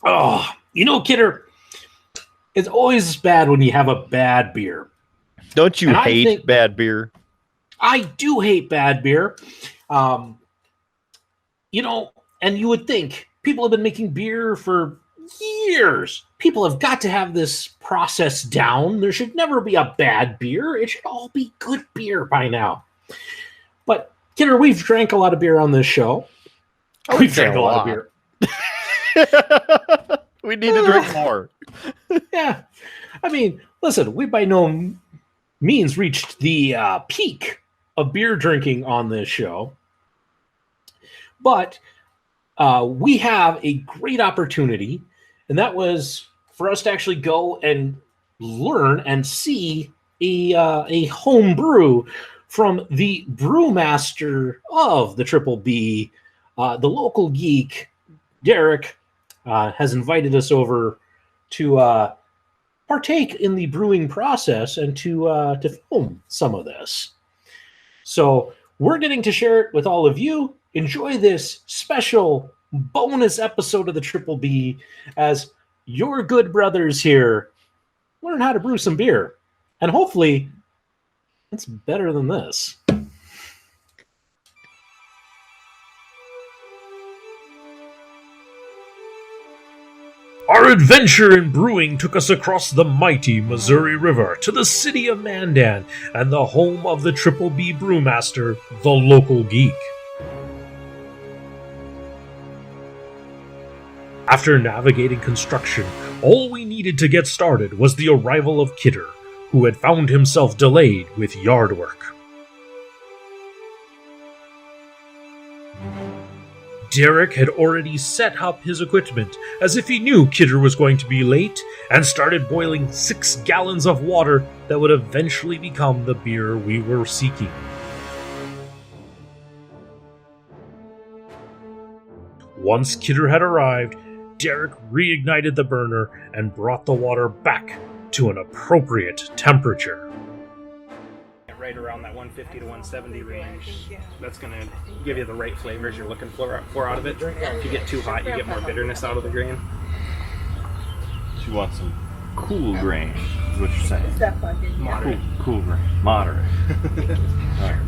Oh, Kidder, it's always bad when you have a bad beer. Don't you hate bad beer? I do hate bad beer. And you would think people have been making beer for years. People have got to have this process down. There should never be a bad beer. It should all be good beer by now. But, Kidder, we've drank a lot of beer on this show. We've drank a lot of beer. We need to drink more. Yeah. I mean, listen, we by no means reached the peak of beer drinking on this show. But we have a great opportunity, and that was for us to actually go and learn and see a home brew from the Brewmaster of the Triple B, the local geek, Derek, has invited us over to partake in the brewing process and to film some of this. So we're getting to share it with all of you. Enjoy this special bonus episode of the Triple B as your good brothers here learn how to brew some beer. And hopefully it's better than this. Our adventure in brewing took us across the mighty Missouri River to the city of Mandan and the home of the Triple B Brewmaster, the local geek. After navigating construction, all we needed to get started was the arrival of Kidder, who had found himself delayed with yard work. Derek had already set up his equipment as if he knew Kidder was going to be late and started boiling 6 gallons of water that would eventually become the beer we were seeking. Once Kidder had arrived, Derek reignited the burner and brought the water back to an appropriate temperature. Right around that 150 to 170 range. That's going to give you the right flavors you're looking for out of it. If you get too hot, you get more bitterness out of the grain. You want some cool grain, is what you're saying. Moderate. Cool grain. Moderate. All right.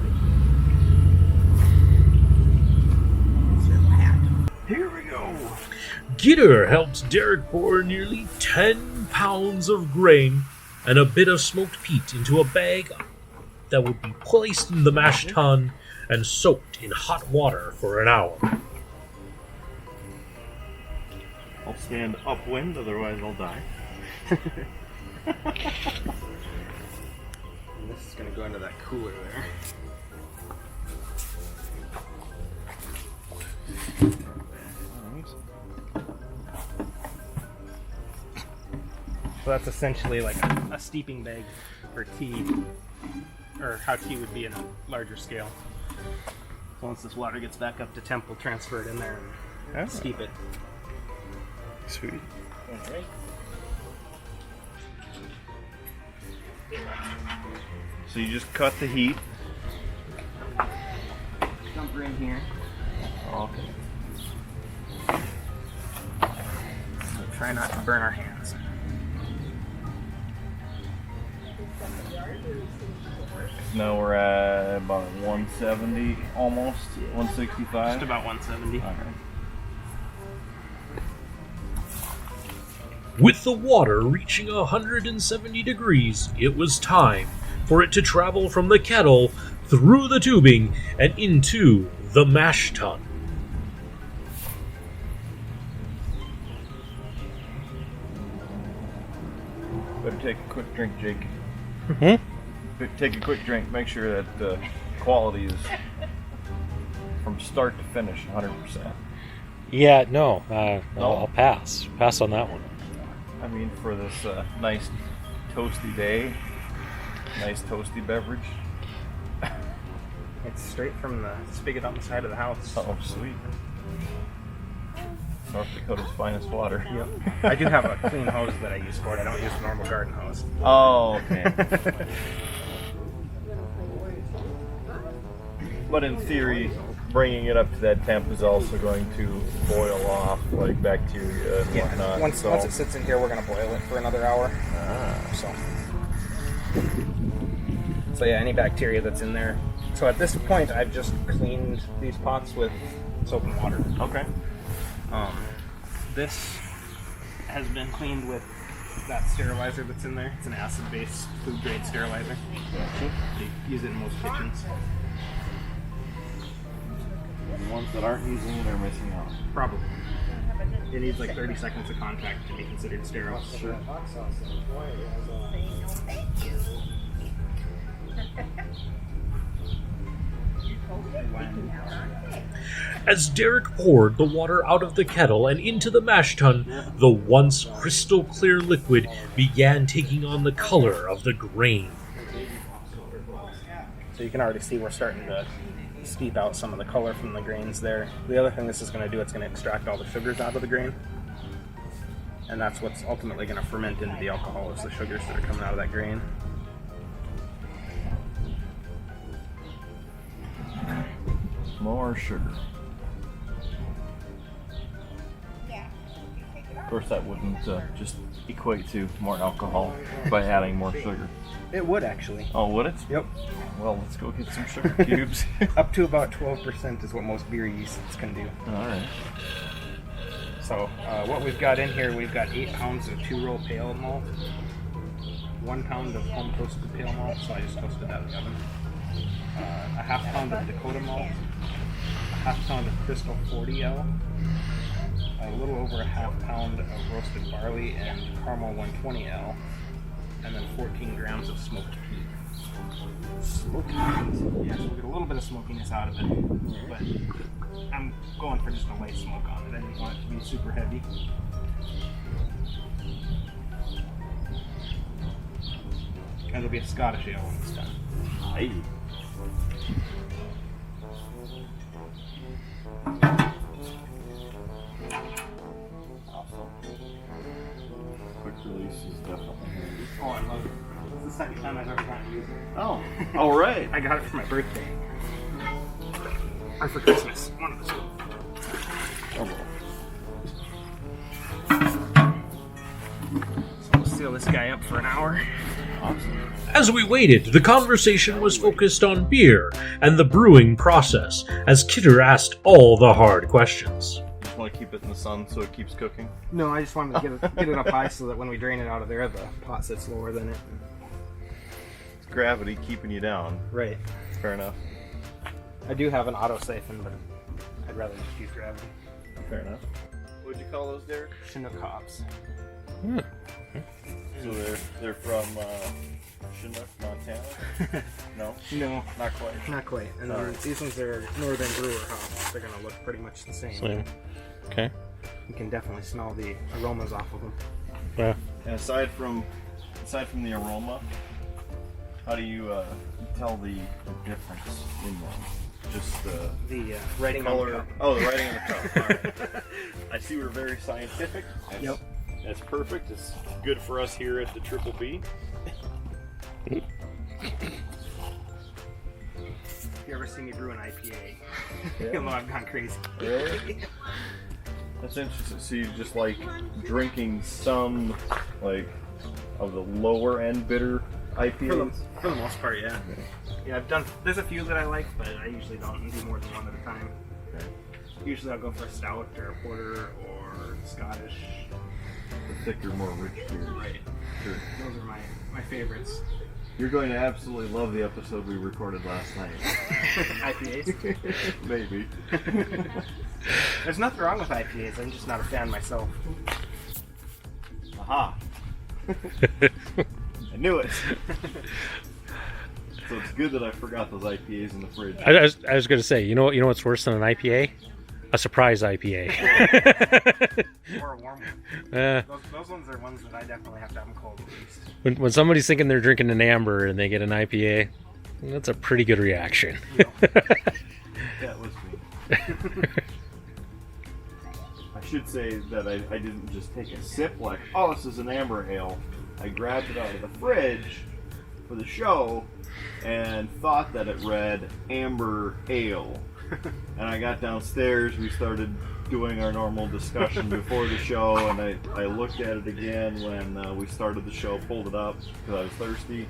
Here we go. Kidder helped Derek pour nearly 10 pounds of grain and a bit of smoked peat into a bag that would be placed in the mash tun and soaked in hot water for an hour. I'll stand upwind, otherwise I'll die. And this is going to go into that cooler there. So that's essentially like a steeping bag for tea, or how tea would be in a larger scale. So once this water gets back up to temp, we'll transfer it in there and steep it. Sweet. Okay. So you just cut the heat. Dump her in here. Okay. So try not to burn our hands. Now we're at about 170, almost 165. Just about 170. All right. With the water reaching 170 degrees, it was time for it to travel from the kettle through the tubing and into the mash tun. Better take a quick drink, Jake. Mm-hmm. Take a quick drink. Make sure that the quality is from start to finish 100%. Yeah, no, I'll pass. Pass on that one. I mean, for this nice toasty day, nice toasty beverage. It's straight from the spigot on the side of the house. Oh, sweet. North Dakota's finest water. Yep. I do have a clean hose that I use for it. I don't use a normal garden hose. Oh, okay. But in theory, bringing it up to that temp is also going to boil off like bacteria and whatnot. Once it sits in here, we're going to boil it for another hour. So yeah, any bacteria that's in there. So at this point, I've just cleaned these pots with soap and water. Okay. This has been cleaned with that sterilizer that's in there. It's an acid-based food-grade sterilizer. They use it in most kitchens. The ones that aren't using it are missing out. Probably. It needs like 30 seconds of contact to be considered sterile. Sure. As Derek poured the water out of the kettle and into the mash tun, the once crystal clear liquid began taking on the color of the grain. So you can already see we're starting to steep out some of the color from the grains there. The other thing this is going to do, it's going to extract all the sugars out of the grain. And that's what's ultimately going to ferment into the alcohol, is the sugars that are coming out of that grain. More sugar. Of course, that wouldn't just equate to more alcohol by adding more sugar. It would actually. Oh, would it? Yep. Well, let's go get some sugar cubes. Up to about 12% is what most beer yeasts can do. Alright. So what we've got in here, we've got 8 pounds of 2-row pale malt, 1 pound of home toasted pale malt, so I just toasted that in the oven, a half pound of Dakota malt, a half pound of Crystal 40L, a little over a half pound of roasted barley and caramel 120L, and then 14 grams of smoked peat. Smoky? Yeah, so we'll get a little bit of smokiness out of it, but I'm going for just a light smoke on it. I didn't want it to be super heavy. And it'll be a Scottish ale when it's done. Hey. Quick release is definitely handy. Oh, I love it. It's the second time I've ever gotten to use it. Oh, all right. I got it for my birthday. Or for Christmas. One of the two. So we'll seal this guy up for an hour. Awesome. As we waited, the conversation was focused on beer and the brewing process, as Kidder asked all the hard questions. Just want to keep it in the sun so it keeps cooking. No, I just wanted to get it up high so that when we drain it out of there, the pot sits lower than it. It's gravity keeping you down. Right. Fair enough. I do have an auto siphon, but I'd rather just use gravity. Fair enough. What'd you call those, Derek? Chinook hops. So they're from Chinook, Montana? No? No, Not quite. not quite. And then these ones are Northern Brewer hops. They're going to look pretty much the same. Same. Okay. You can definitely smell the aromas off of them. Yeah. And aside from the aroma, how do you tell the difference in them? Just The writing color. on the cup. Oh, the writing on the cup. All right. I see we're very scientific. Yep. That's perfect. It's good for us here at the Triple B. If you ever see me brew an IPA, you'll know I've gone crazy. Really? That's interesting. So you just like drinking some like of the lower end bitter IPAs? For the most part, yeah. Yeah, I've done. There's a few that I like, but I usually don't do more than one at a time. Okay. Usually I'll go for a stout or a porter or Scottish. The thicker, more rich beers. Right. Sure. Those are my favorites. You're going to absolutely love the episode we recorded last night. IPAs? Maybe. There's nothing wrong with IPAs. I'm just not a fan myself. Aha! I knew it. So it's good that I forgot those IPAs in the fridge. I was going to say, you know what's worse than an IPA? A surprise IPA. Or a warm one. Those ones are ones that I definitely have to have them cold at least. When somebody's thinking they're drinking an amber and they get an IPA, that's a pretty good reaction. That was me. I should say that I didn't just take a sip like, oh, this is an amber ale. I grabbed it out of the fridge for the show and thought that it read amber ale. And I got downstairs, we started doing our normal discussion before the show, and I looked at it again when we started the show, pulled it up because I was thirsty.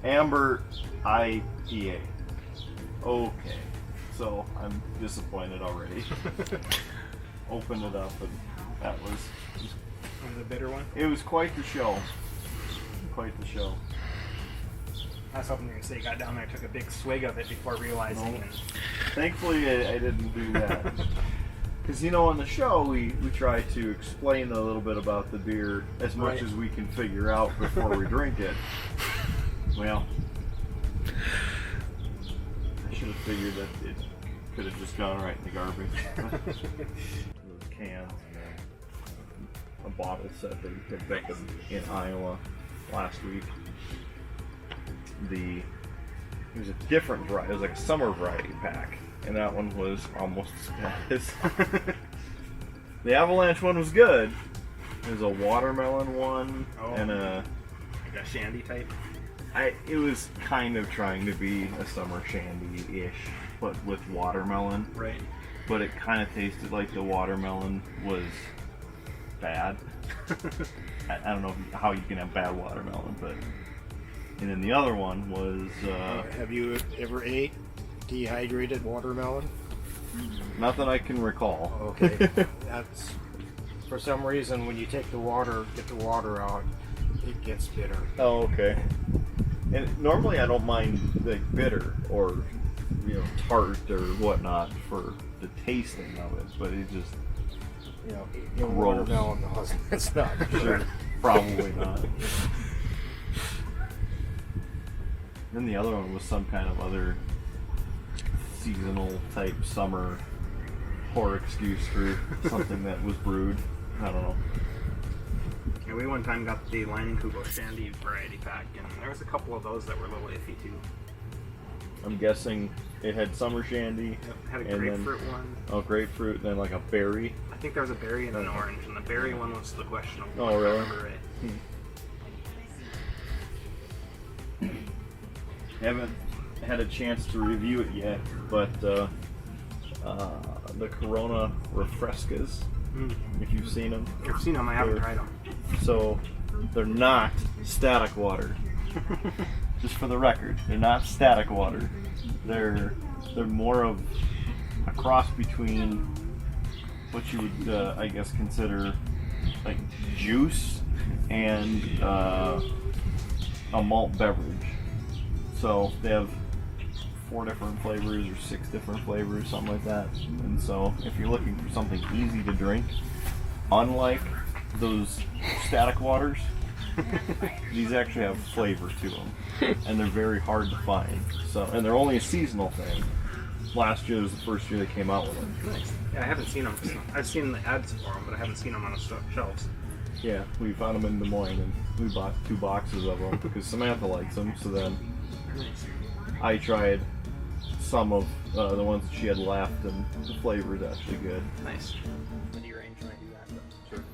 Amber IPA. Okay, so I'm disappointed already. Opened it up, and that was The bitter one? it was quite the show. Quite the show. I was hoping you were going to say you got down there and took a big swig of it before realizing. No. And Thankfully, I didn't do that. Because, on the show, we try to explain a little bit about the beer as much Right. as we can figure out before we drink it. Well, I should have figured that it could have just gone right in the garbage. Those cans and a bottle set that we picked up in Iowa last week. It was a different variety. It was like a summer variety pack, and that one was almost as bad as the Avalanche one was good. There's a watermelon one and a like a shandy type. It was kind of trying to be a summer shandy-ish, but with watermelon. Right. But it kind of tasted like the watermelon was bad. I don't know how you can have bad watermelon, but. And then the other one was. Have you ever ate dehydrated watermelon? Nothing I can recall. Okay. That's, for some reason, when you take get the water out, it gets bitter. Oh, okay. And normally I don't mind like bitter or tart or whatnot for the tasting of it, but it just In gross. watermelon, it's not Sure, probably not. Then the other one was some kind of other seasonal type summer poor excuse for something that was brewed. I don't know. Yeah, we one time got the Leinenkugel Shandy variety pack, and there was a couple of those that were a little iffy too. I'm guessing it had summer shandy. Had a and grapefruit one. Oh, grapefruit, then like a berry. I think there was a berry and an orange, and the berry one was the questionable. Oh, one, if I really? remember right. Haven't had a chance to review it yet, but the Corona Refrescas, if you've seen them. I've seen them, I haven't They're- tried them. So they're not static water. Just for the record, they're not static water. They're more of a cross between what you would, I guess, consider like juice and a malt beverage. So they have 4 different flavors or 6 different flavors, something like that. And so if you're looking for something easy to drink, unlike those static waters, these actually have flavor to them, and they're very hard to find. So, and they're only a seasonal thing. Last year was the first year they came out with them. Nice. Yeah, I haven't seen them. I've seen the ads for them, but I haven't seen them on the shelves. Yeah, we found them in Des Moines, and we bought 2 boxes of them because Samantha likes them. So then I tried some of the ones that she had left, and the flavor is actually good. Nice. Degree range when I do that. But sure.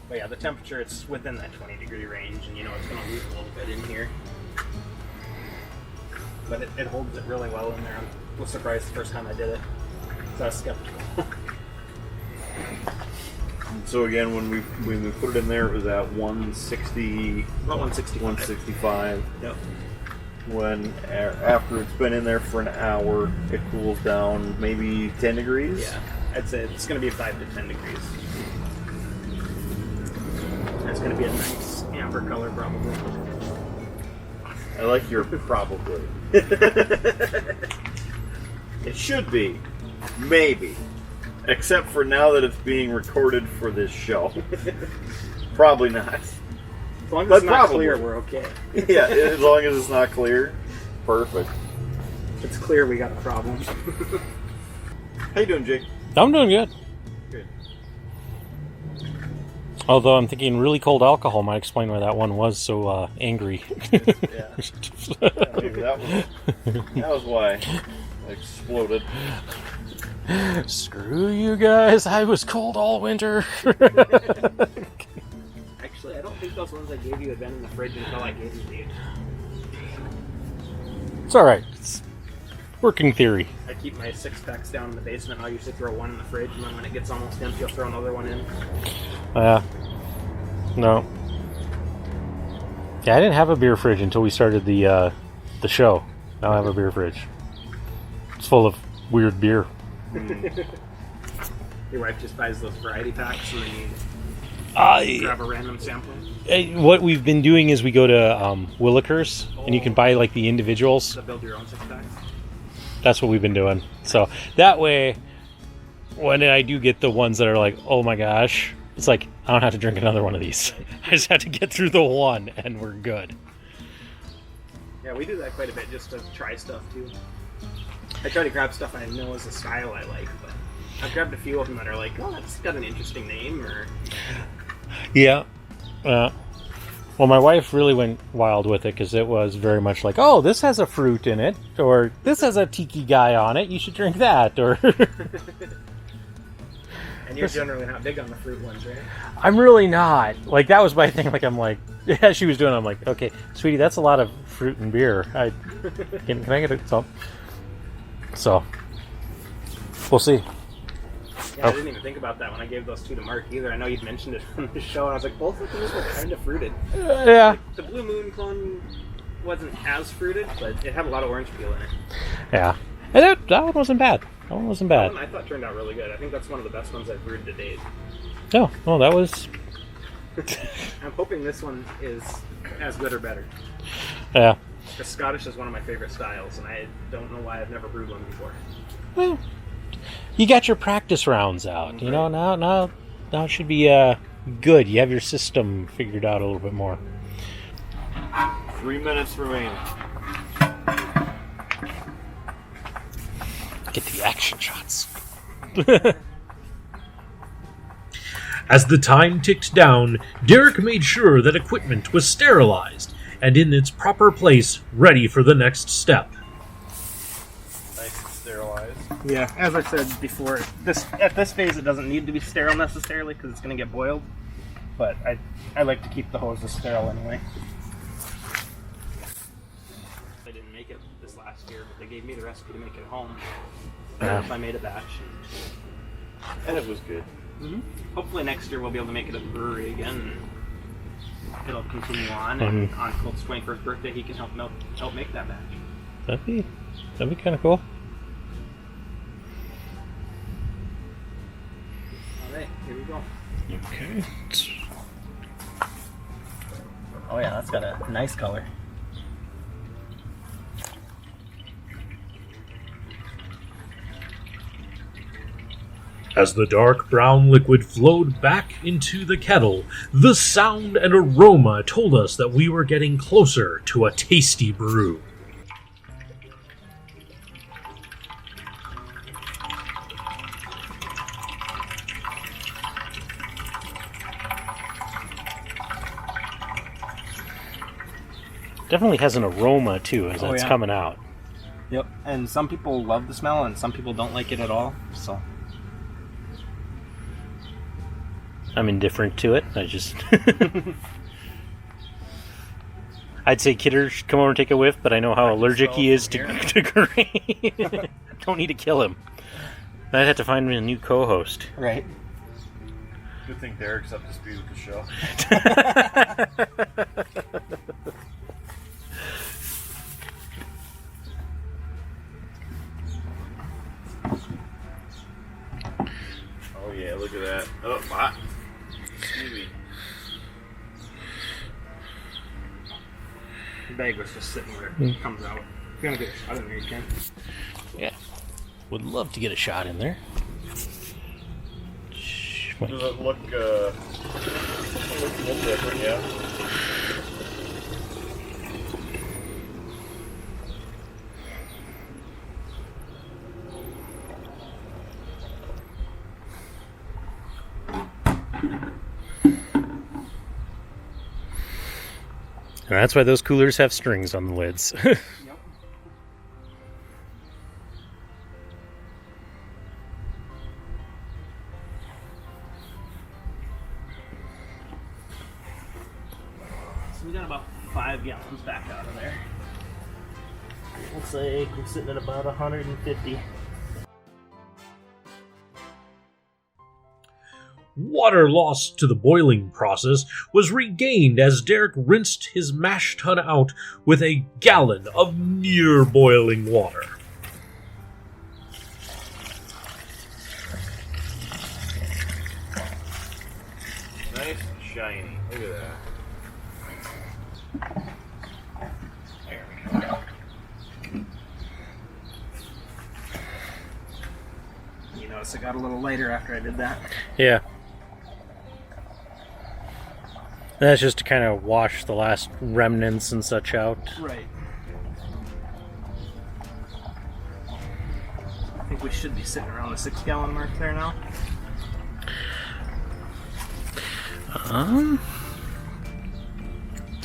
But yeah, the temperature, it's within that 20-degree range, and it's going to lose a little bit in here. But it holds it really well in there. I was surprised the first time I did it. So I was skeptical. So again, when we put it in there, it was at 160, About 165. 165. Yep. When after it's been in there for an hour, it cools down maybe 10 degrees. Yeah, I'd say it's going to be 5 to 10 degrees. It's going to be a nice amber color, probably. I like your probably. It should be, maybe, except for now that it's being recorded for this show. Probably not. As long as But it's not probably. clear, we're okay. Yeah, as long as it's not clear. Perfect. If it's clear, we got a problem. How you doing, Jake? I'm doing good. Good. Although I'm thinking really cold alcohol might explain why that one was so angry. Yeah. Maybe that was why I exploded. Screw you guys, I was cold all winter. Actually, I don't think those ones I gave you had been in the fridge until I gave you these. It's alright. working theory. I keep my 6-packs down in the basement. I'll usually throw one in the fridge, and then when it gets almost empty, I'll throw another one in. No. Yeah, I didn't have a beer fridge until we started the show. Now I have a beer fridge. It's full of weird beer. Your wife just buys those variety packs, and then you grab a random sample. What we've been doing is we go to Willikers, and you can buy like the individuals. To build your own 6-packs. That's what we've been doing. So that way, when I do get the ones that are like, oh my gosh, it's like, I don't have to drink another one of these. I just have to get through the one, and we're good. Yeah, we do that quite a bit just to try stuff too. I try to grab stuff I know is a style I like, but I've grabbed a few of them that are like, oh, that's got an interesting name, or... Yeah. Well, my wife really went wild with it because it was very much like, oh, this has a fruit in it, or this has a tiki guy on it, you should drink that, or... And you're generally not big on the fruit ones, right? I'm really not. Like, that was my thing. Like, I'm like, as she was doing it, I'm like, okay, sweetie, that's a lot of fruit and beer. Can I get some? So, we'll see. Yeah, I didn't even think about that when I gave those 2 to Mark either. I know you'd mentioned it on the show, and I was like, both of those were kind of fruited. Yeah. Like, the Blue Moon clone wasn't as fruited, but it had a lot of orange peel in it. Yeah. And that one wasn't bad. That one wasn't bad. That one I thought turned out really good. I think that's one of the best ones I've brewed to date. No, well, that was... I'm hoping this one is as good or better. Yeah. The Scottish is one of my favorite styles, and I don't know why I've never brewed one before. Well, you got your practice rounds out. Mm-hmm. You know, now it should be good. You have your system figured out a little bit more. 3 minutes remaining. Get the action shots. As the time ticked down, Derek made sure that equipment was sterilized and in its proper place, ready for the next step. Nice and sterilized. Yeah, as I said before, at this phase it doesn't need to be sterile necessarily because it's going to get boiled, but I like to keep the hoses sterile anyway. I didn't make it this last year, but they gave me the recipe to make it at home. I made a batch. And it was good. Mm-hmm. Hopefully next year we'll be able to make it at the brewery again. It'll continue on, and on Colt's 21st birthday he can help make that batch. That'd be kind of cool. Alright, here we go. Okay. Oh yeah, that's got a nice color. As the dark brown liquid flowed back into the kettle, the sound and aroma told us that we were getting closer to a tasty brew. Definitely has an aroma too as it's coming out. Yep, and some people love the smell and some people don't like it at all, so... I'm indifferent to it. I just... I'd say Kidder should come over and take a whiff, but I know how allergic he is to grain. Don't need to kill him. I'd have to find me a new co-host. Right. Good thing Derek's up to speed with the show. Oh yeah, look at that. Oh, hot. Maybe. The bag was just sitting where it comes out. If you want to get a shot in there, you can. Yeah. Would love to get a shot in there. Does it look, a little different, yeah? And that's why those coolers have strings on the lids. Yep. So we got about 5 gallons back out of there. Looks like we're sitting at about 150. Water lost to the boiling process was regained as Derek rinsed his mash tun out with a gallon of near boiling water. Nice and shiny. Look at that. There we go. You notice it got a little lighter after I did that. Yeah. That's just to kind of wash the last remnants and such out. Right. I think we should be sitting around the 6-gallon mark there now.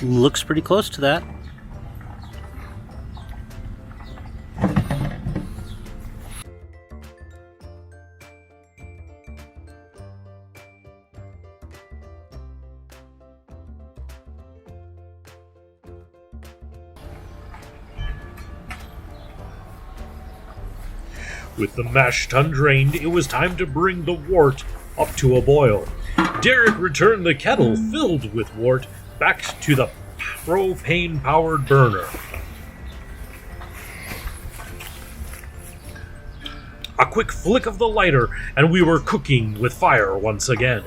Looks pretty close to that. With the mash tun drained, it was time to bring the wort up to a boil. Derek returned the kettle filled with wort back to the propane-powered burner. A quick flick of the lighter, and we were cooking with fire once again.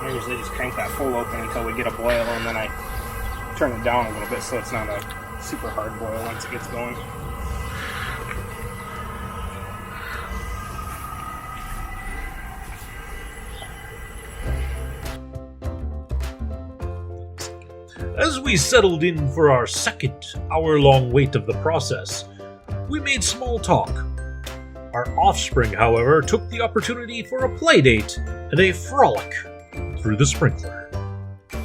I usually just crank that full open until we get a boil, and then I turn it down a little bit so it's not a super hard boil once it gets going. As we settled in for our second hour-long wait of the process, we made small talk. Our offspring, however, took the opportunity for a playdate and a frolic through the sprinkler. Do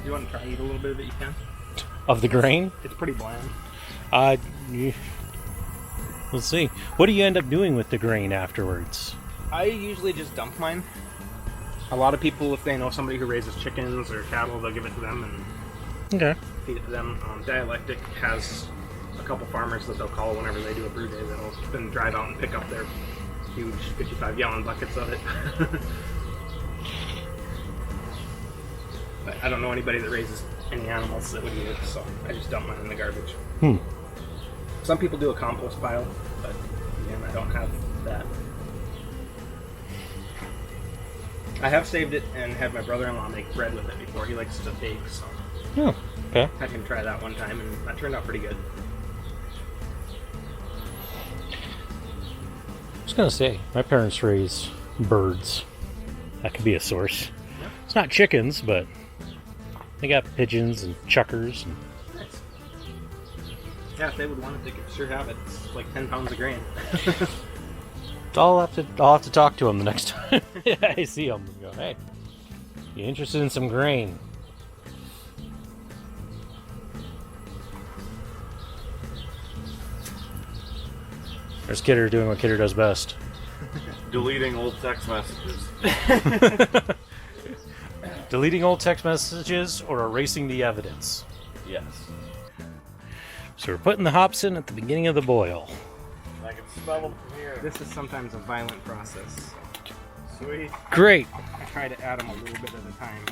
you want to try eat a little bit of it? You can. Of the grain? It's pretty bland. Let's see. What do you end up doing with the grain afterwards? I usually just dump mine. A lot of people, if they know somebody who raises chickens or cattle, they'll give it to them and Okay. feed it to them. Dialectic has a couple farmers that they'll call whenever they do a brew day that'll then drive out and pick up their huge 55-gallon buckets of it. But I don't know anybody that raises any animals that would eat it, so I just dump mine in the garbage. Some people do a compost pile, but again, I don't have that. I have saved it and had my brother-in-law make bread with it before. He likes to bake, so Oh, okay. I can try that one time, and that turned out pretty good. I was gonna say, my parents raise birds. That could be a source. Yeah. It's not chickens, but they got pigeons and chuckers. And Nice. Yeah, if they would want it, they could sure have it. It's like 10 pounds of grain. I'll have to talk to them the next time I see them. And go, hey, you interested in some grain? There's Kidder doing what Kidder does best. Deleting old text messages. Deleting old text messages or erasing the evidence. Yes. So we're putting the hops in at the beginning of the boil. I can smell them from here. This is sometimes a violent process. Sweet. Great. I try to add them a little bit at a time.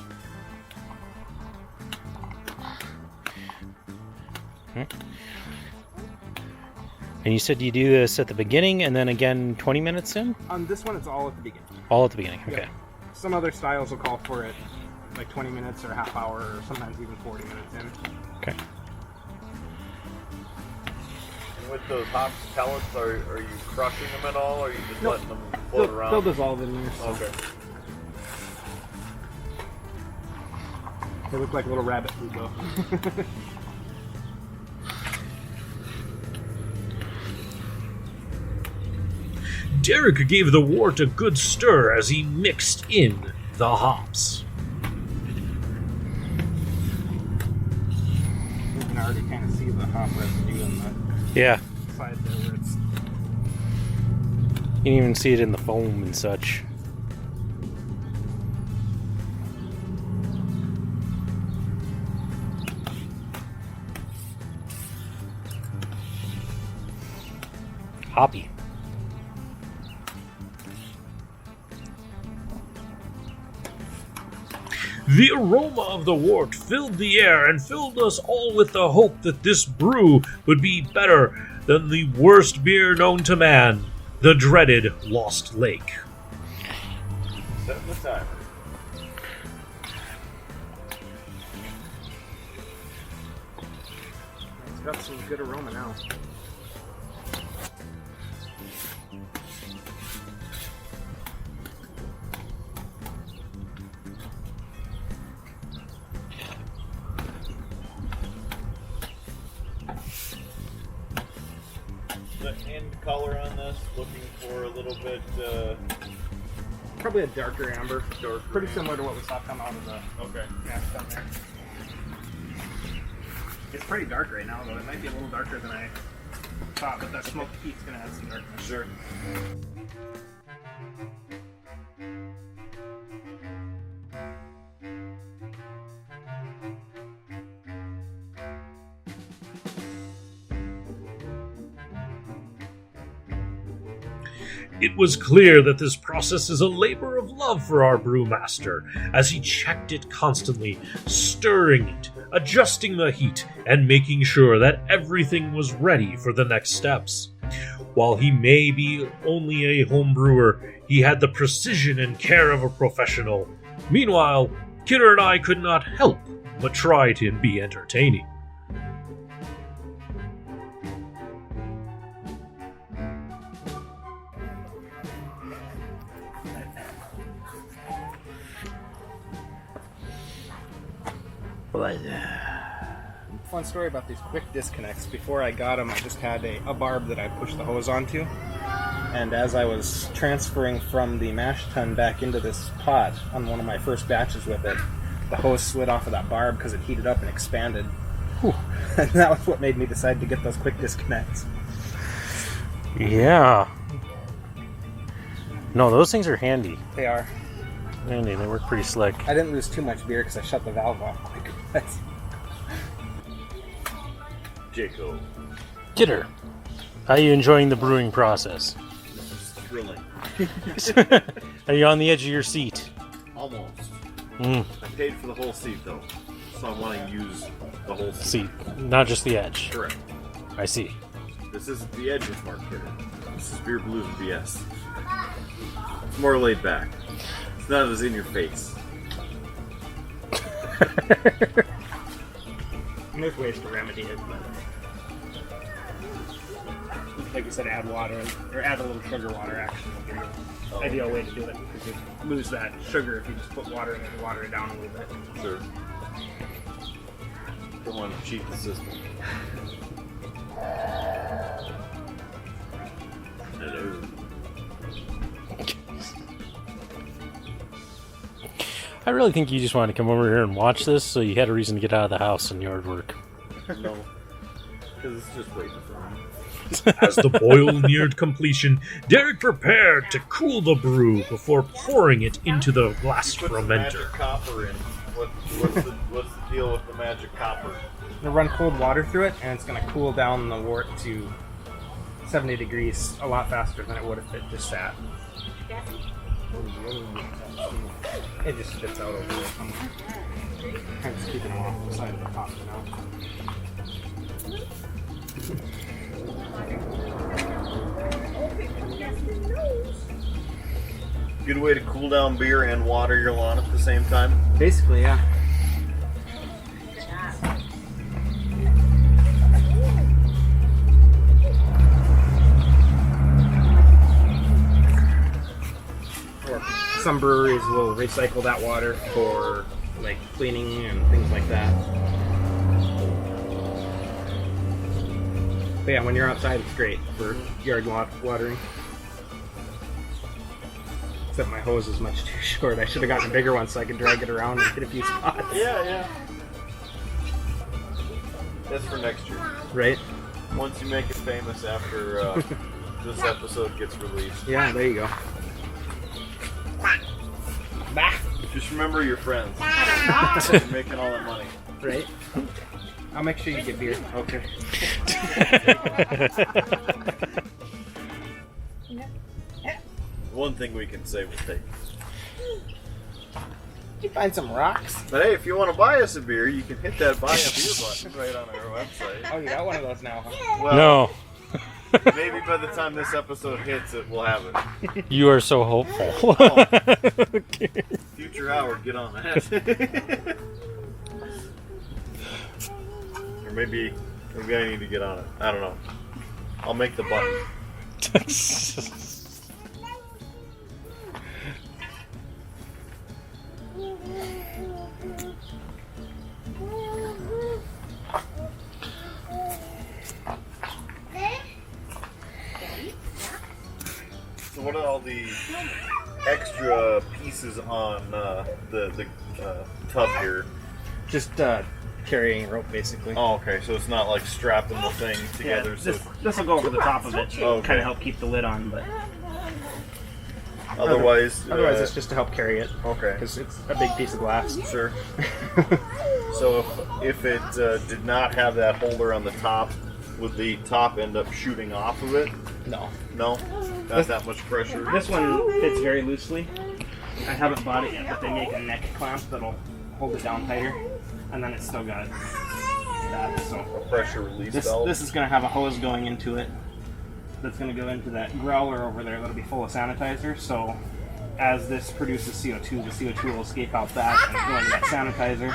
And you said you do this at the beginning and then again 20 minutes in? On this one, it's all at the beginning. All at the beginning, okay. Yeah. Some other styles will call for it like 20 minutes or a half hour or sometimes even 40 minutes in. Okay. And with those hops pellets, are you crushing them at all, or are you just Nope. letting them float around? They'll dissolve in there. So Okay. they look like little rabbit food though. Derek gave the wort a good stir as he mixed in the hops. You can already kind of see the hop residue on the Yeah. side there where it's. You can even see it in the foam and such. hoppy. The aroma of the wort filled the air and filled us all with the hope that this brew would be better than the worst beer known to man, the dreaded Lost Lake. Set the timer. It's got some good aroma now. The end color on this, looking for a little bit. Probably a darker amber. Pretty similar to what we saw come out of the Okay. mash tun there. It's pretty dark right now, though. It might be a little darker than I thought, but that smoked peat's going to add some darkness. Sure. It was clear that this process is a labor of love for our brewmaster, as he checked it constantly, stirring it, adjusting the heat, and making sure that everything was ready for the next steps. While he may be only a home brewer, he had the precision and care of a professional. Meanwhile, Kidder and I could not help but try to be entertaining. Fun story about these quick disconnects. Before I got them, I just had a barb that I pushed the hose onto. And as I was transferring from the mash tun back into this pot on one of my first batches with it, the hose slid off of that barb because it heated up and expanded. Whew. And that was what made me decide to get those quick disconnects. Yeah. No, those things are handy. They are. Handy, they work pretty slick. I didn't lose too much beer because I shut the valve off quick. Jacob. Kidder, how are you enjoying the brewing process? This is thrilling. Are you on the edge of your seat? Almost. Mm. I paid for the whole seat though, so I want to use the whole seat. Seat, not just the edge. Correct. I see. This isn't the edge with Mark Kidder. This is Beer Blues BS. It's more laid back. It's not as in your face. And there's ways to remedy it, but like you said, add water, or add a little sugar water actually would be the ideal way to do it, because you lose that sugar if you just put water in it and water it down a little bit. Sure. Don't want to cheat the system. Hello. I really think you just wanted to come over here and watch this, so you had a reason to get out of the house and yard work. No. Because it's just waiting for me. As the boil neared completion, Derek prepared to cool the brew before pouring it into the glass Put some magic fermenter. copper in. What's the deal with the magic copper? You run cold water through it, and it's going to cool down the wort to 70 degrees a lot faster than it would if it just sat. It just spits out over there somewhere. I'm just keeping them off the side of the pot for now. Good way to cool down beer and water your lawn at the same time. Basically, yeah. Or some breweries will recycle that water for like cleaning and things like that. But yeah, when you're outside, it's great for yard watering. Except my hose is much too short. I should have gotten a bigger one so I could drag it around and hit a few spots. Yeah. That's for next year. Right? Once you make it famous after this episode gets released. Yeah, there you go. Bah. Just remember your friends. You're making all that money. Right? I'll make sure you get beer. Okay. One thing we can say we'll take. You find some rocks. But hey, if you want to buy us a beer, you can hit that buy a beer button right on our website. Oh, you got one of those now, huh? Well, No. maybe by the time this episode hits it, we'll have it. You are so hopeful. Future Howard, get on that. Or maybe I need to get on it. I don't know. I'll make the button. So what are all the extra pieces on the tub here? Just carrying rope, basically. Oh, okay. So it's not like strapping the thing together. Yeah, this will go over the top of it. Okay. Kind of help keep the lid on, but Otherwise, it's just to help carry it. Okay. Because it's a big piece of glass. Sure. So if it did not have that holder on the top, would the top end up shooting off of it? No. No? Not that much pressure? This one fits very loosely. I haven't bought it yet, but they make a neck clamp that'll hold it down tighter. And then it's still got that. So A pressure release valve? this is going to have a hose going into it that's going to go into that growler over there that'll be full of sanitizer. So as this produces CO2, the CO2 will escape out that and go into that sanitizer.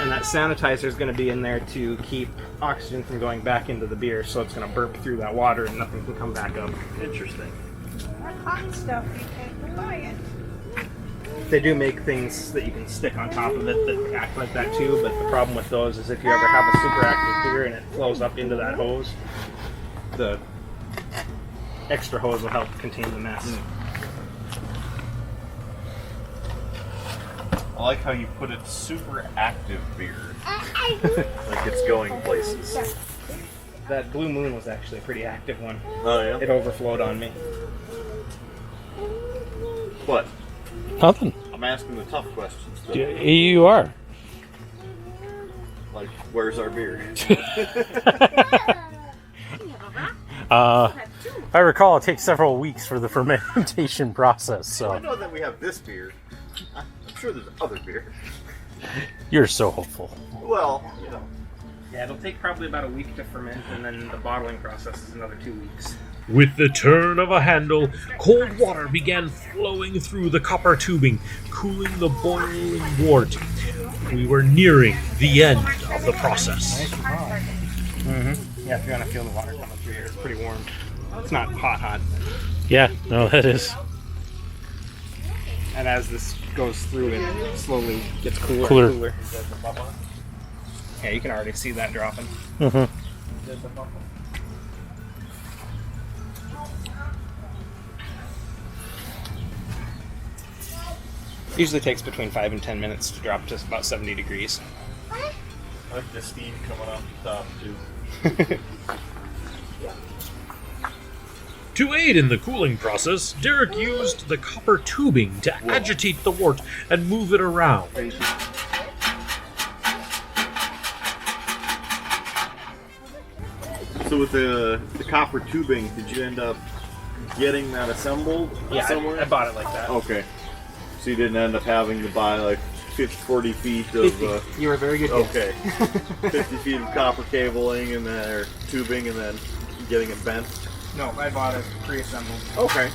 And that sanitizer is going to be in there to keep oxygen from going back into the beer, so it's going to burp through that water and nothing can come back up. Interesting. Hot stuff, you can't buy it. They do make things that you can stick on top of it that act like that too, but the problem with those is if you ever have a super active beer and it flows up into that hose, the extra hose will help contain the mess. I like how you put it super active beer. Like it's going places. That Blue Moon was actually a pretty active one. Oh, yeah? It overflowed on me. What? Nothing. I'm asking the tough questions. Though. You are. Like, where's our beer? I recall it takes several weeks for the fermentation process, I so know that we have this beer. I'm sure there's other beer. you're so hopeful. Well, you know. Yeah, it'll take probably about a week to ferment, and then the bottling process is another 2 weeks. With the turn of a handle, cold water began flowing through the copper tubing, cooling the boiling wort. We were nearing the end of the process. Yeah, if you want to feel the water coming through here, it's pretty warm. It's not hot. Yeah, no, that is And as this goes through, it slowly gets cooler Cooler. and cooler. Yeah, you can already see that dropping. Usually takes between 5 and 10 minutes to drop to about 70 degrees. I like the steam coming off the top, too. To aid in the cooling process, Derek used the copper tubing to agitate the wort and move it around. So with the copper tubing, did you end up getting that assembled Yeah, somewhere? I bought it like that. Okay. So you didn't end up having to buy like 40 feet of... 50. You were a very good guess. Okay. 50 feet of copper cabling and then or tubing and then getting it bent. No, I bought it pre-assembled. Okay.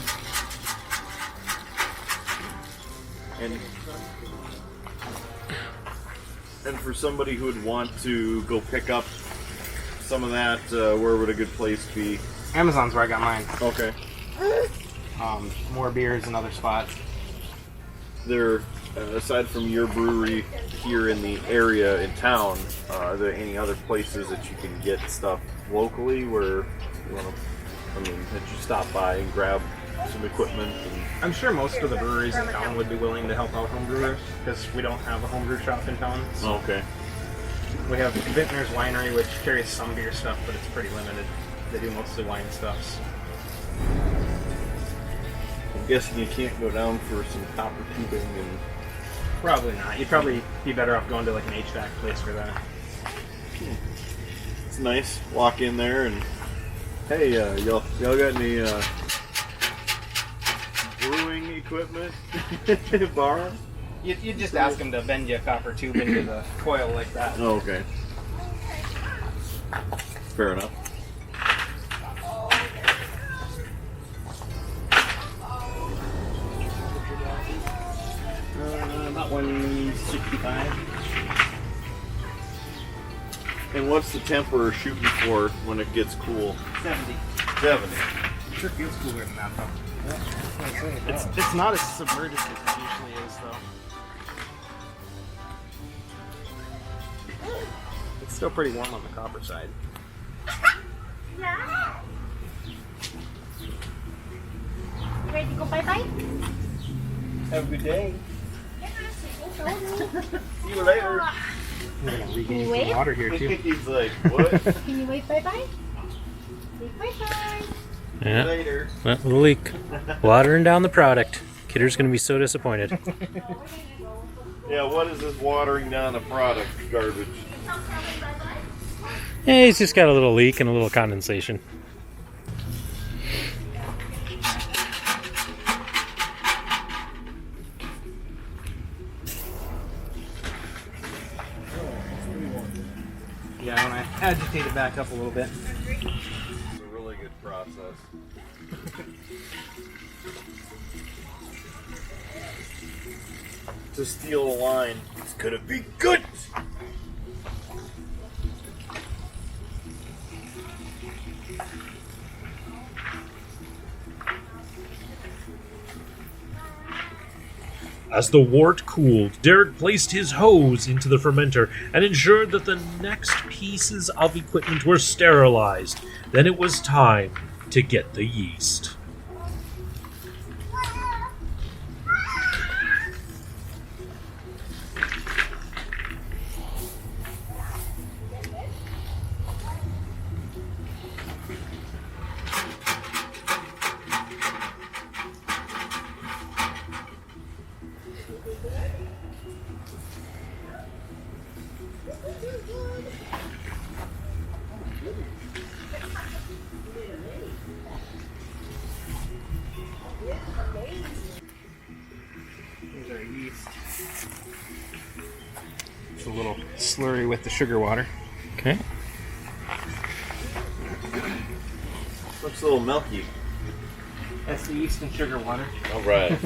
And for somebody who would want to go pick up some of that, where would a good place be? Amazon's where I got mine. Okay. More beers in other spots. There, aside from your brewery here in the area in town, are there any other places that you can get stuff locally where you want to? I mean, that you stop by and grab some equipment? And... I'm sure most of the breweries in town would be willing to help out homebrewers because we don't have a homebrew shop in town. So Okay. we have Vintner's Winery, which carries some beer stuff, but it's pretty limited. They do mostly wine stuffs. I'm guessing you can't go down for some copper tubing and... Probably not. You'd probably be better off going to like an HVAC place for that. It's nice. Walk in there and Hey, y'all got any brewing equipment? Borrow? You just ask him to bend you a copper tube into the coil like that. Oh, okay. Fair enough. About 165. And what's the temper shooting for when it gets cool? 70. 70. Sure feels cooler than that though. It's not as submerged as it usually is though. It's still pretty warm on the copper side. Yeah. You ready to go bye-bye? Have a good day. Yeah, See you later. We're gonna Can regain you some wait? water here too. He's like, what? Can you wave bye-bye? Wave bye-bye. Yeah, Later. well, the leak. Watering down the product. Kidder's gonna be so disappointed. Yeah, what is this watering down the product garbage? Yeah, he's just got a little leak and a little condensation. Yeah, when I agitate it back up a little bit. It's a really good process. To steal a line, it's gonna be good! As the wort cooled, Derek placed his hose into the fermenter and ensured that the next pieces of equipment were sterilized. Then it was time to get the yeast. Here's our yeast. It's a little slurry with the sugar water. Okay. Looks a little milky. That's the yeast and sugar water. Alright.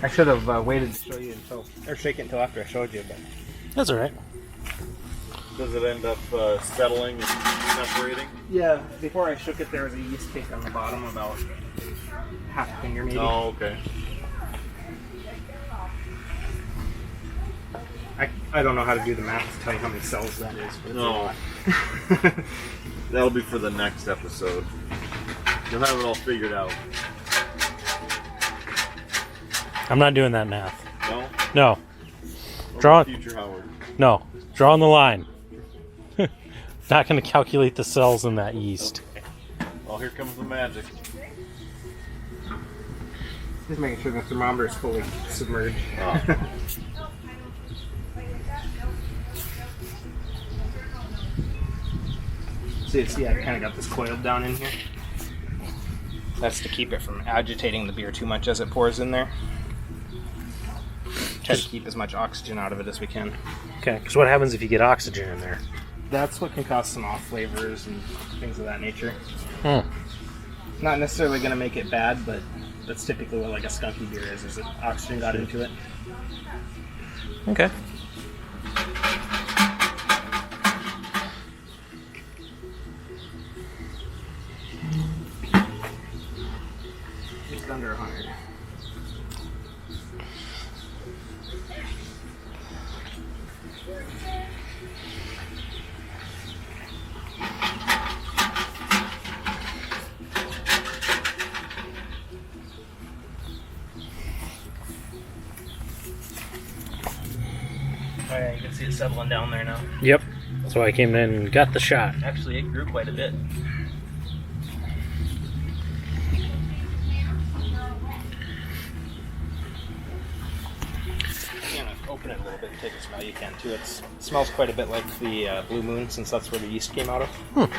I should have waited to show you until, or shake it until after I showed you, but That's alright. Does it end up settling and separating? yeah, before I shook it, there was a yeast cake on the bottom, about half a finger maybe. Oh, okay. I don't know how to do the math to tell you how many cells that is, but it's No. a lot. That'll be for the next episode. You'll have it all figured out. I'm not doing that math. No? No. Or Draw it. Future Howard. No. Drawing the line. Not going to calculate the cells in that yeast. Well, here comes the magic. Just making sure the thermometer is fully submerged. Oh. See, I kind of got this coiled down in here. That's to keep it from agitating the beer too much as it pours in there. Try to keep as much oxygen out of it as we can. Okay, because what happens if you get oxygen in there? That's what can cause some off flavors and things of that nature. Hmm. Not necessarily going to make it bad, but that's typically what like a skunky beer is that oxygen got into it. Okay. Just under 100. Oh yeah, you can see it settling down there now. Yep. So I came in and got the shot. Actually, it grew quite a bit. Open it a little bit and take a smell. You can too. It smells quite a bit like the Blue Moon, since that's where the yeast came out of.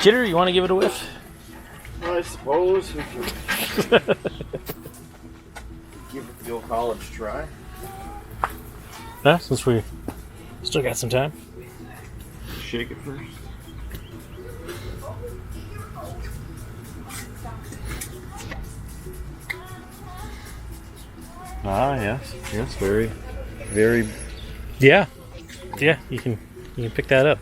Kidder, you want to give it a whiff? I suppose we can give it the old college try. Yeah, since we still got some time. Shake it first. Ah, yes. Yes, very, very. Yeah, yeah, you can pick that up.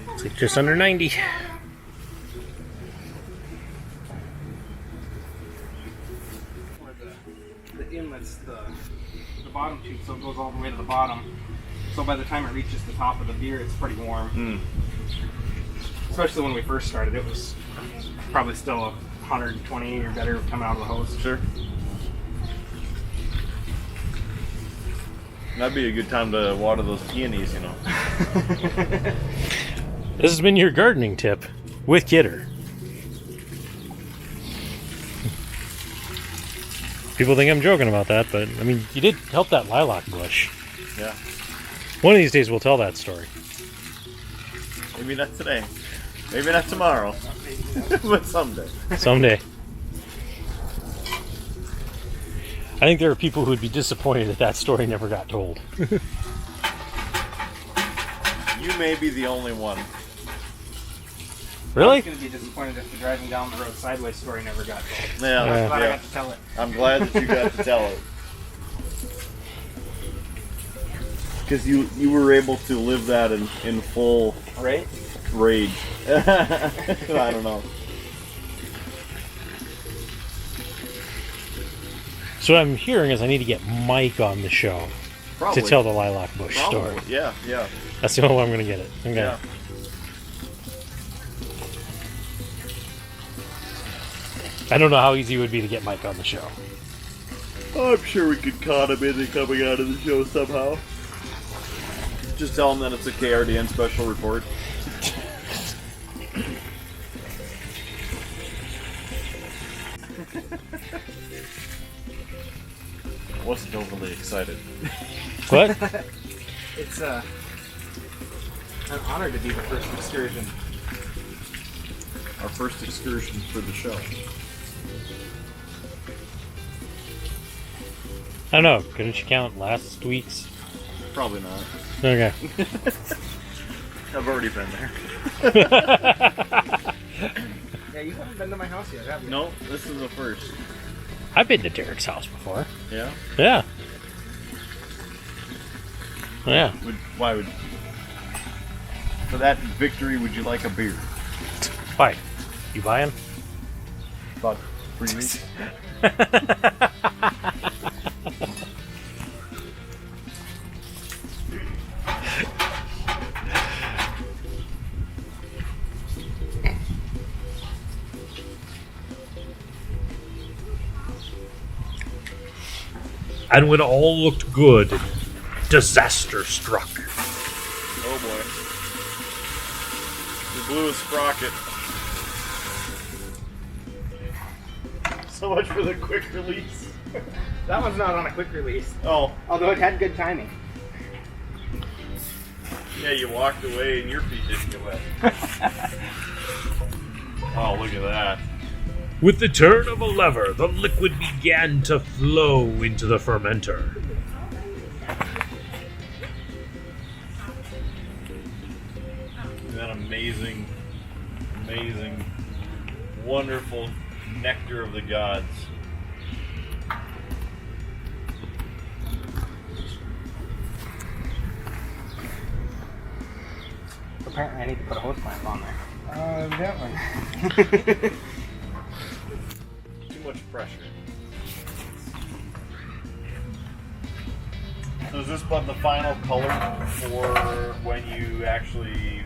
It's like just under 90. Where the inlet's the bottom tube, so it goes all the way to the bottom. So by the time it reaches the top of the beer, it's pretty warm. Especially when we first started, it was probably still 120 or better coming out of the hose. Sure. That'd be a good time to water those peonies, you know. This has been your gardening tip with Kidder. People think I'm joking about that, but I mean, you did help that lilac bush. Yeah. One of these days we'll tell that story. Maybe not today. Maybe not tomorrow. But someday. Someday. I think there are people who would be disappointed that that story never got told. You may be the only one. Really? I was going to be disappointed if the driving down the road sideways story never got told. Yeah, I'm glad I got to tell it. I'm glad that you got to tell it. Because you were able to live that in full Right? rage. I don't know. So what I'm hearing is I need to get Mike on the show Probably. to tell the lilac bush Probably. story. Yeah, yeah. That's the only way I'm going to get it. Okay. Yeah. I don't know how easy it would be to get Mike on the show. I'm sure we could con him into coming out of the show somehow. Just tell him that it's a KRDN special report. I wasn't overly excited. What? It's an honor to be the first excursion. Our first excursion for the show. I don't know. Couldn't you count last week's? Probably not. Okay. I've already been there. Yeah, you haven't been to my house yet, have you? No, this is the first. I've been to Derek's house before. Yeah? Yeah. Yeah. Why would... For that victory, would you like a beer? Why? You buying? About 3 weeks? And when all looked good, disaster struck. Oh boy. We blew a sprocket. So much for the quick release. That one's not on a quick release, Oh, although it had good timing. yeah, you walked away and your feet didn't get wet. Oh, look at that. With the turn of a lever, the liquid began to flow into the fermenter. That amazing, amazing, wonderful nectar of the gods. Apparently I need to put a hose clamp on there. Evidently. Too much pressure. So is this about the final color for when you actually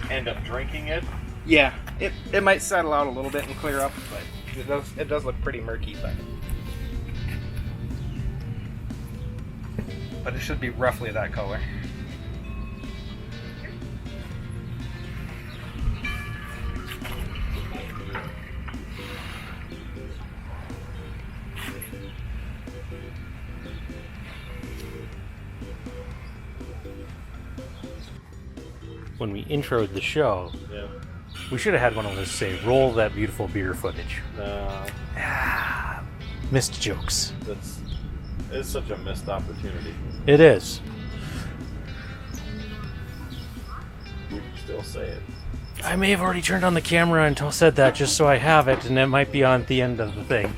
end up drinking it? Yeah, it might settle out a little bit and clear up, but it does look pretty murky, but it should be roughly that color. when we introed the show. Yeah. We should have had one of those say, roll that beautiful beer footage. Missed jokes. It's such a missed opportunity. It is. We can still say it. I may have already turned on the camera and said that just so I have it, and it might be on the end of the thing.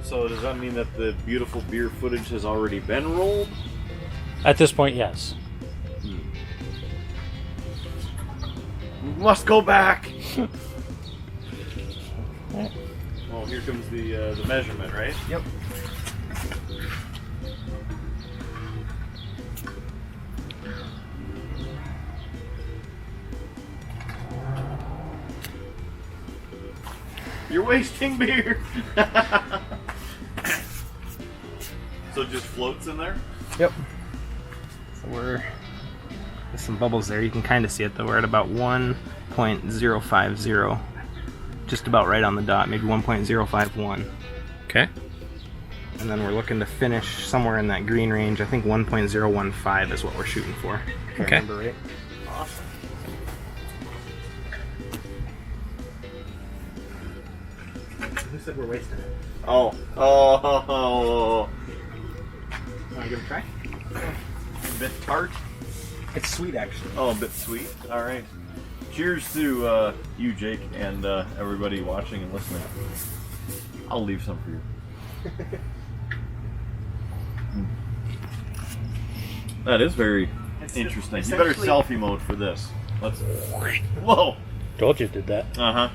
So does that mean that the beautiful beer footage has already been rolled? At this point, yes. We must go back! Oh, here comes the measurement, right? Yep. You're wasting beer! So it just floats in there? Yep. So there's some bubbles there. You can kind of see it though. We're at about 1.050. Just about right on the dot, maybe 1.051. Okay. And then we're looking to finish somewhere in that green range. I think 1.015 is what we're shooting for. If I Okay. remember right. Awesome. Who said we're wasting it? Oh. Want to give it a try? A bit tart? It's sweet actually. Oh, a bit sweet. All right. Cheers to you, Jake, and everybody watching and listening. I'll leave some for you. That is very interesting. You better selfie mode for this. Let's. Whoa. Told you it did that. Uh huh.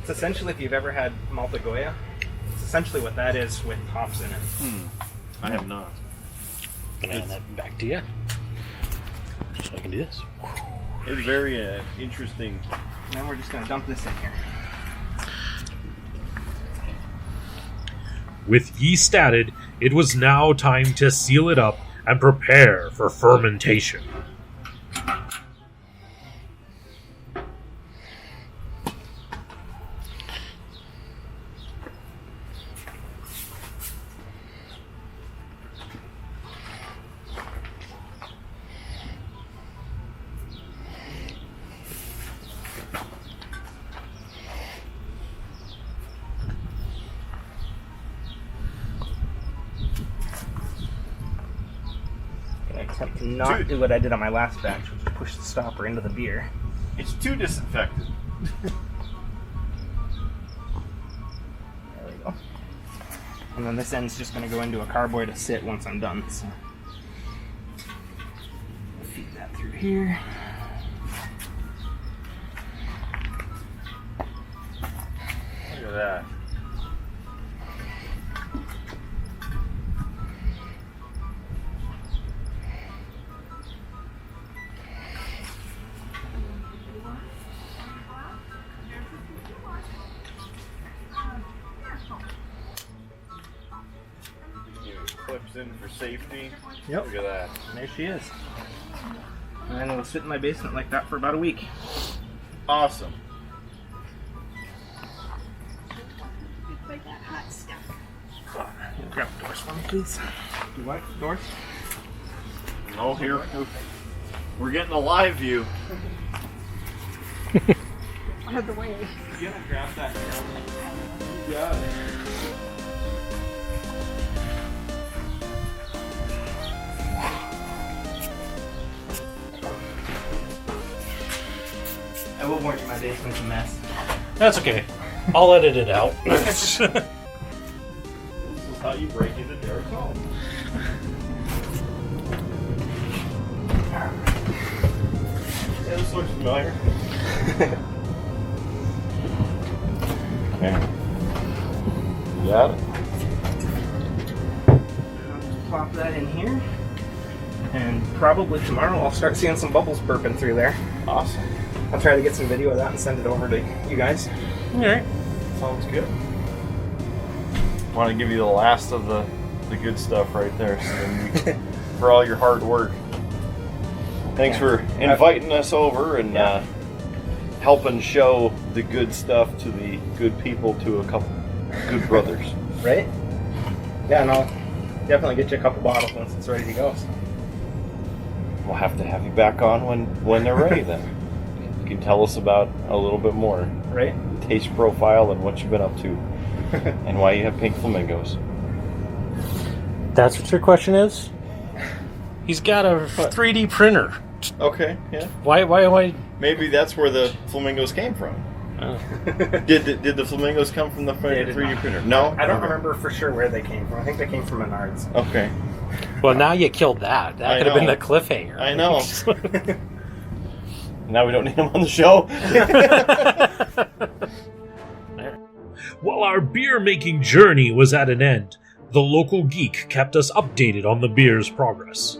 It's essentially, if you've ever had Malta Goya, it's essentially what that is with hops in it. I have not. Gonna hand that back to you. So I can do this. It's very interesting. Now we're just going to dump this in here. With yeast added, it was now time to seal it up and prepare for fermentation. I attempt to not do what I did on my last batch, which is push the stopper into the beer. It's too disinfected. There we go. And then this end's just going to go into a carboy to sit once I'm done. So feed that through here. Look at that. Clips in for safety. Yep. Look at that. There she is. And then it'll sit in my basement like that for about a week. Awesome. It's like that hot stuff. Grab the doors for me, please. Do what? Doors? Oh, here. We're getting a live view. Out of the way. You gonna grab that? Yeah. I will warn you, my basement's a mess. That's okay. I'll edit it out. This is how you break into Derek's home. Yeah, this looks familiar. Okay. Got it. I'll just plop that in here. And probably tomorrow I'll start seeing some bubbles burping through there. Awesome. I'll try to get some video of that and send it over to you guys. Alright. Sounds good. Want to give you the last of the good stuff right there, so then for all your hard work. Thanks for inviting us over and helping show the good stuff to the good people, to a couple good brothers. Right? Yeah, and I'll definitely get you a couple bottles once it's ready to go. So. we'll have to have you back on when they're ready. Then you can tell us about a little bit more, Right? taste profile and what you've been up to, and why you have pink flamingos. That's what your question is? He's got a 3D printer. Okay, yeah. Why? Maybe that's where the flamingos came from. Oh. Did the flamingos come from the They did 3D not. printer? No, I don't remember for sure where they came from. I think they came from Menards. Okay, Well, now you killed that. That I could have been know. the cliffhanger. I know. Now we don't need him on the show. While our beer making journey was at an end, the local geek kept us updated on the beer's progress.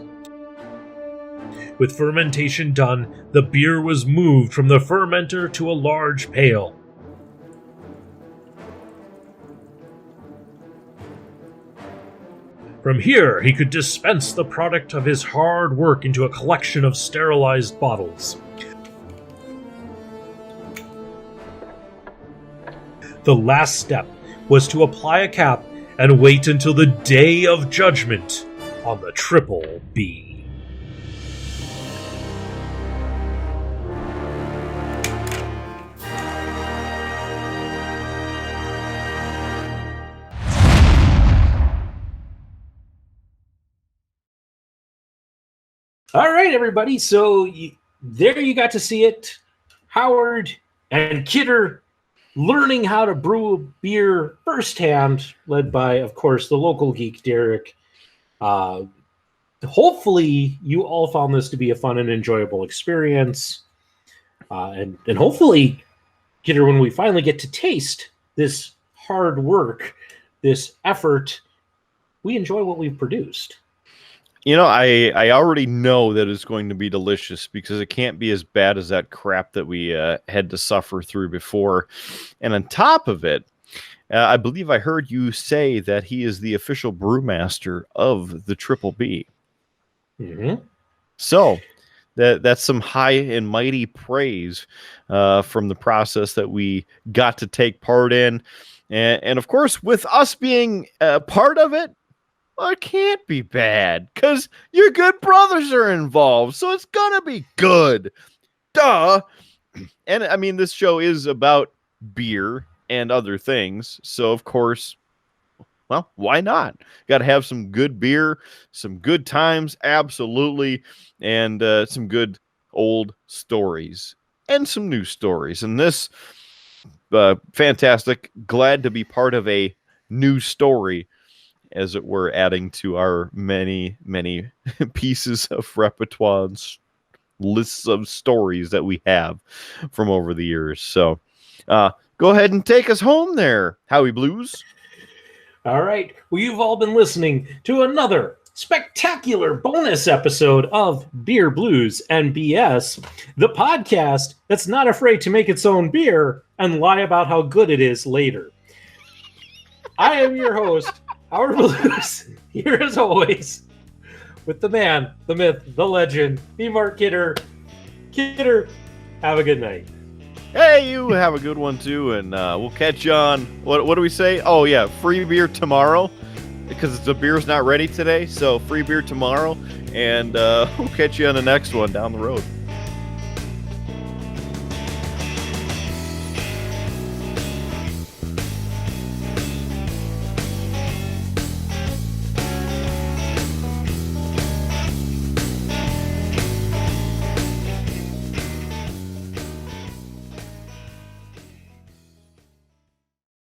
With fermentation done, the beer was moved from the fermenter to a large pail. From here, he could dispense the product of his hard work into a collection of sterilized bottles. The last step was to apply a cap and wait until the Day of Judgment on the Triple B. All right, everybody. So there you got to see it. Howard and Kidder learning how to brew a beer firsthand, led by, of course, the local geek, Derek. Hopefully, you all found this to be a fun and enjoyable experience. And hopefully, Kidder, when we finally get to taste this hard work, this effort, we enjoy what we've produced. You know, I already know that it's going to be delicious because it can't be as bad as that crap that we had to suffer through before. And on top of it, I believe I heard you say that he is the official brewmaster of the Triple B. Mm-hmm. So that's some high and mighty praise from the process that we got to take part in. And of course, with us being part of it, well, it can't be bad because your good brothers are involved. So it's going to be good. Duh. And I mean, this show is about beer and other things. So, of course, well, why not? Got to have some good beer, some good times, absolutely, and some good old stories and some new stories. And this, fantastic. Glad to be part of a new story, as it were, adding to our many, many pieces of repertoire and lists of stories that we have from over the years. So go ahead and take us home there, Howie Blues. All right. Well, you've all been listening to another spectacular bonus episode of Beer Blues and BS, the podcast that's not afraid to make its own beer and lie about how good it is later. I am your host, Howard Blues, here as always, with the man, the myth, the legend, the Mark Kidder. Kidder, have a good night. Hey, you have a good one too, and we'll catch you on, what do we say? Oh yeah, free beer tomorrow, because the beer's not ready today, so free beer tomorrow, and we'll catch you on the next one down the road.